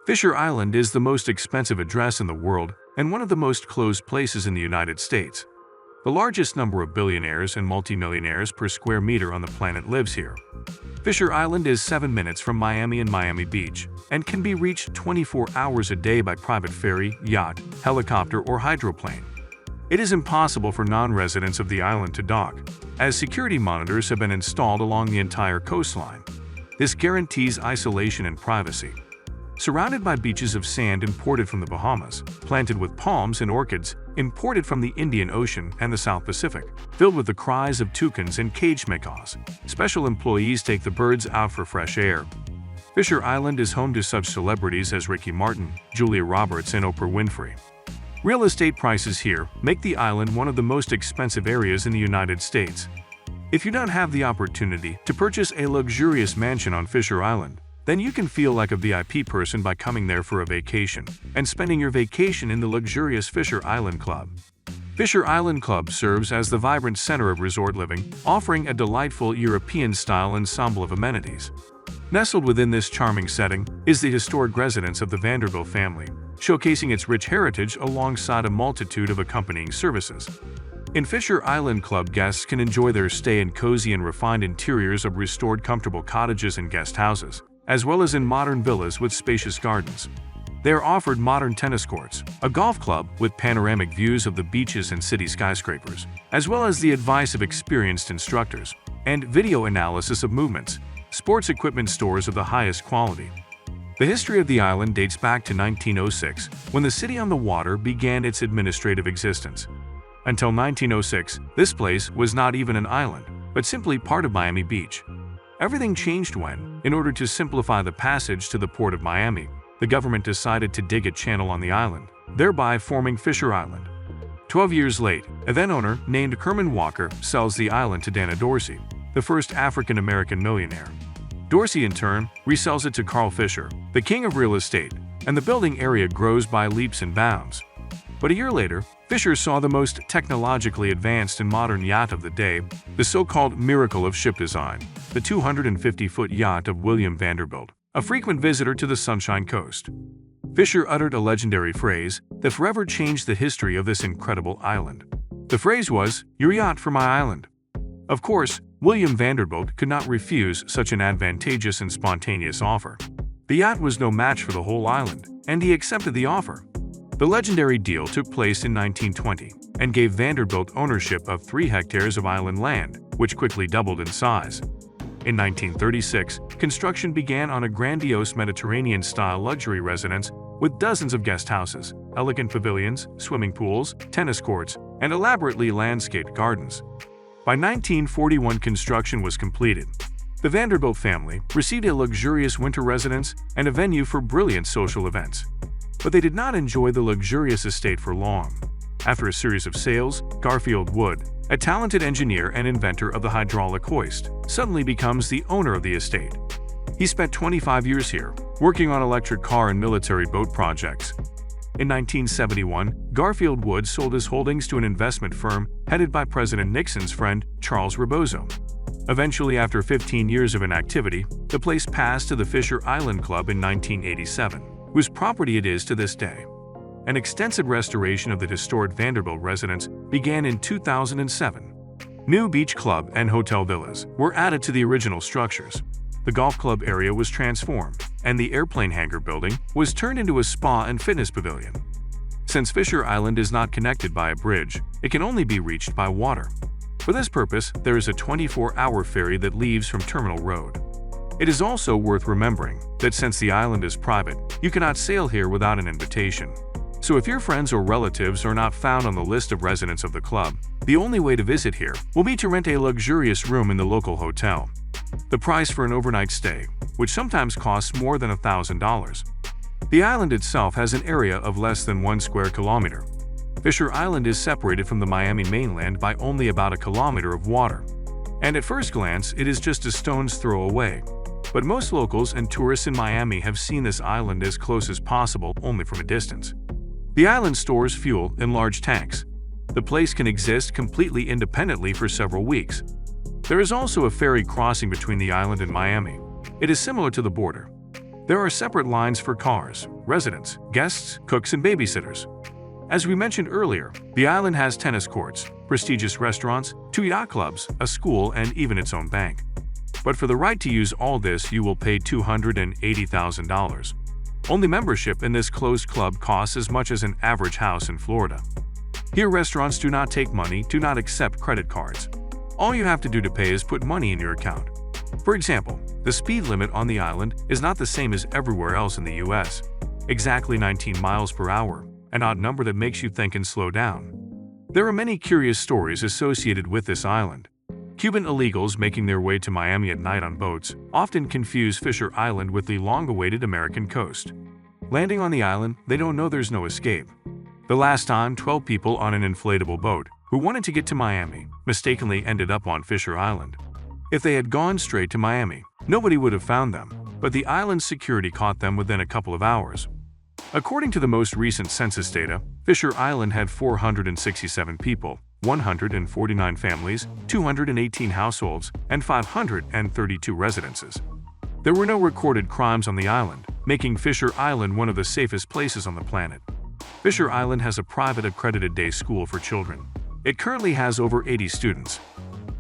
Fisher Island is the most expensive address in the world and one of the most closed places in the United States. The largest number of billionaires and multimillionaires per square meter on the planet lives here. Fisher Island is 7 minutes from Miami and Miami Beach and can be reached 24 hours a day by private ferry, yacht, helicopter, or hydroplane. It is impossible for non-residents of the island to dock, as security monitors have been installed along the entire coastline. This guarantees isolation and privacy. Surrounded by beaches of sand imported from the Bahamas, planted with palms and orchids imported from the Indian Ocean and the South Pacific, filled with the cries of toucans and caged macaws, special employees take the birds out for fresh air. Fisher Island is home to such celebrities as Ricky Martin, Julia Roberts, and Oprah Winfrey. Real estate prices here make the island one of the most expensive areas in the United States. If you don't have the opportunity to purchase a luxurious mansion on Fisher Island, then you can feel like a VIP person by coming there for a vacation and spending your vacation in the luxurious Fisher Island Club. Fisher Island Club serves as the vibrant center of resort living, offering a delightful European-style ensemble of amenities. Nestled within this charming setting is the historic residence of the Vanderbilt family, showcasing its rich heritage alongside a multitude of accompanying services. In Fisher Island Club, guests can enjoy their stay in cozy and refined interiors of restored comfortable cottages and guest houses, as well as in modern villas with spacious gardens. They are offered modern tennis courts, a golf club with panoramic views of the beaches and city skyscrapers, as well as the advice of experienced instructors, and video analysis of movements, sports equipment stores of the highest quality. The history of the island dates back to 1906, when the city on the water began its administrative existence. Until 1906, this place was not even an island, but simply part of Miami Beach. Everything changed when, in order to simplify the passage to the port of Miami, the government decided to dig a channel on the island, thereby forming Fisher Island. 12 years late, a then-owner named Herman Walker sells the island to Dana Dorsey, the first African-American millionaire. Dorsey, in turn, resells it to Carl Fisher, the king of real estate, and the building area grows by leaps and bounds. But a year later, Fisher saw the most technologically advanced and modern yacht of the day, the so-called miracle of ship design, the 250-foot yacht of William Vanderbilt, a frequent visitor to the Sunshine Coast. Fisher uttered a legendary phrase that forever changed the history of this incredible island. The phrase was, "Your yacht for my island." Of course, William Vanderbilt could not refuse such an advantageous and spontaneous offer. The yacht was no match for the whole island, and he accepted the offer. The legendary deal took place in 1920 and gave Vanderbilt ownership of 3 hectares of island land, which quickly doubled in size. In 1936, construction began on a grandiose Mediterranean-style luxury residence with dozens of guest houses, elegant pavilions, swimming pools, tennis courts, and elaborately landscaped gardens. By 1941, construction was completed. The Vanderbilt family received a luxurious winter residence and a venue for brilliant social events. But they did not enjoy the luxurious estate for long. After a series of sales, Garfield Wood, a talented engineer and inventor of the hydraulic hoist, suddenly becomes the owner of the estate. He spent 25 years here, working on electric car and military boat projects. In 1971, Garfield Wood sold his holdings to an investment firm headed by President Nixon's friend, Charles Rebozo. Eventually, after 15 years of inactivity, the place passed to the Fisher Island Club in 1987. Whose property it is to this day. An extensive restoration of the historic Vanderbilt residence began in 2007. New beach club and hotel villas were added to the original structures. The golf club area was transformed, and the airplane hangar building was turned into a spa and fitness pavilion. Since Fisher Island is not connected by a bridge, it can only be reached by water. For this purpose, there is a 24-hour ferry that leaves from Terminal Road. It is also worth remembering that since the island is private, you cannot sail here without an invitation. So if your friends or relatives are not found on the list of residents of the club, the only way to visit here will be to rent a luxurious room in the local hotel. The price for an overnight stay, which sometimes costs more than $1,000. The island itself has an area of less than 1 square kilometer. Fisher Island is separated from the Miami mainland by only about 1 kilometer of water. And at first glance, it is just a stone's throw away. But most locals and tourists in Miami have seen this island as close as possible, only from a distance. The island stores fuel in large tanks. The place can exist completely independently for several weeks. There is also a ferry crossing between the island and Miami. It is similar to the border. There are separate lines for cars, residents, guests, cooks, and babysitters. As we mentioned earlier, the island has tennis courts, prestigious restaurants, 2 yacht clubs, a school, and even its own bank. But for the right to use all this, you will pay $280,000. Only membership in this closed club costs as much as an average house in Florida. Here, restaurants do not take money, do not accept credit cards. All you have to do to pay is put money in your account. For example, the speed limit on the island is not the same as everywhere else in the US. Exactly 19 miles per hour, an odd number that makes you think and slow down. There are many curious stories associated with this island. Cuban illegals making their way to Miami at night on boats often confuse Fisher Island with the long-awaited American coast. Landing on the island, they don't know there's no escape. The last time, 12 people on an inflatable boat who wanted to get to Miami mistakenly ended up on Fisher Island. If they had gone straight to Miami, nobody would have found them, but the island's security caught them within a couple of hours. According to the most recent census data, Fisher Island had 467 people, 149 families, 218 households, and 532 residences. There were no recorded crimes on the island, making Fisher Island one of the safest places on the planet. Fisher Island has a private accredited day school for children. It currently has over 80 students.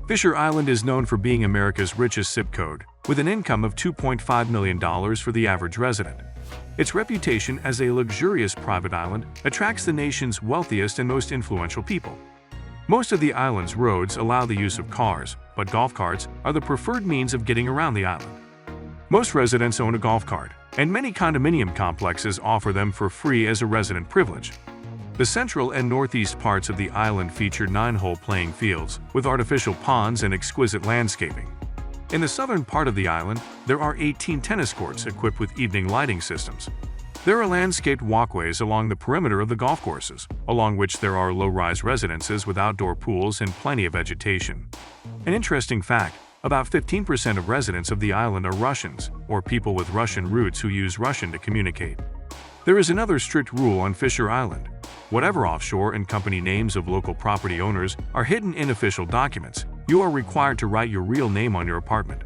Fisher Island is known for being America's richest zip code, with an income of $2.5 million for the average resident. Its reputation as a luxurious private island attracts the nation's wealthiest and most influential people. Most of the island's roads allow the use of cars, but golf carts are the preferred means of getting around the island. Most residents own a golf cart, and many condominium complexes offer them for free as a resident privilege. The central and northeast parts of the island feature 9-hole playing fields with artificial ponds and exquisite landscaping. In the southern part of the island, there are 18 tennis courts equipped with evening lighting systems. There are landscaped walkways along the perimeter of the golf courses, along which there are low-rise residences with outdoor pools and plenty of vegetation. An interesting fact, about 15% of residents of the island are Russians, or people with Russian roots who use Russian to communicate. There is another strict rule on Fisher Island. Whatever offshore and company names of local property owners are hidden in official documents, you are required to write your real name on your apartment.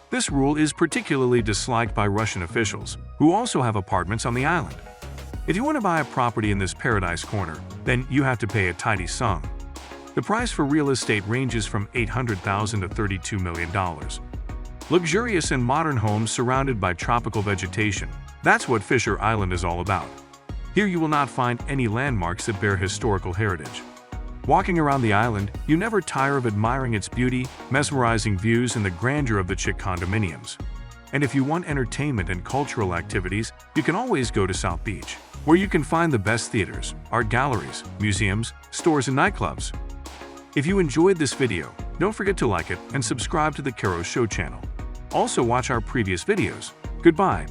This rule is particularly disliked by Russian officials, who also have apartments on the island. If you want to buy a property in this paradise corner, then you have to pay a tidy sum. The price for real estate ranges from $800,000 to $32 million. Luxurious and modern homes surrounded by tropical vegetation. That's what Fisher Island is all about. Here you will not find any landmarks that bear historical heritage. Walking around the island, you never tire of admiring its beauty, mesmerizing views, and the grandeur of the chic condominiums. And if you want entertainment and cultural activities, you can always go to South Beach, where you can find the best theaters, art galleries, museums, stores, and nightclubs. If you enjoyed this video, don't forget to like it and subscribe to the Karo Show channel. Also watch our previous videos. Goodbye.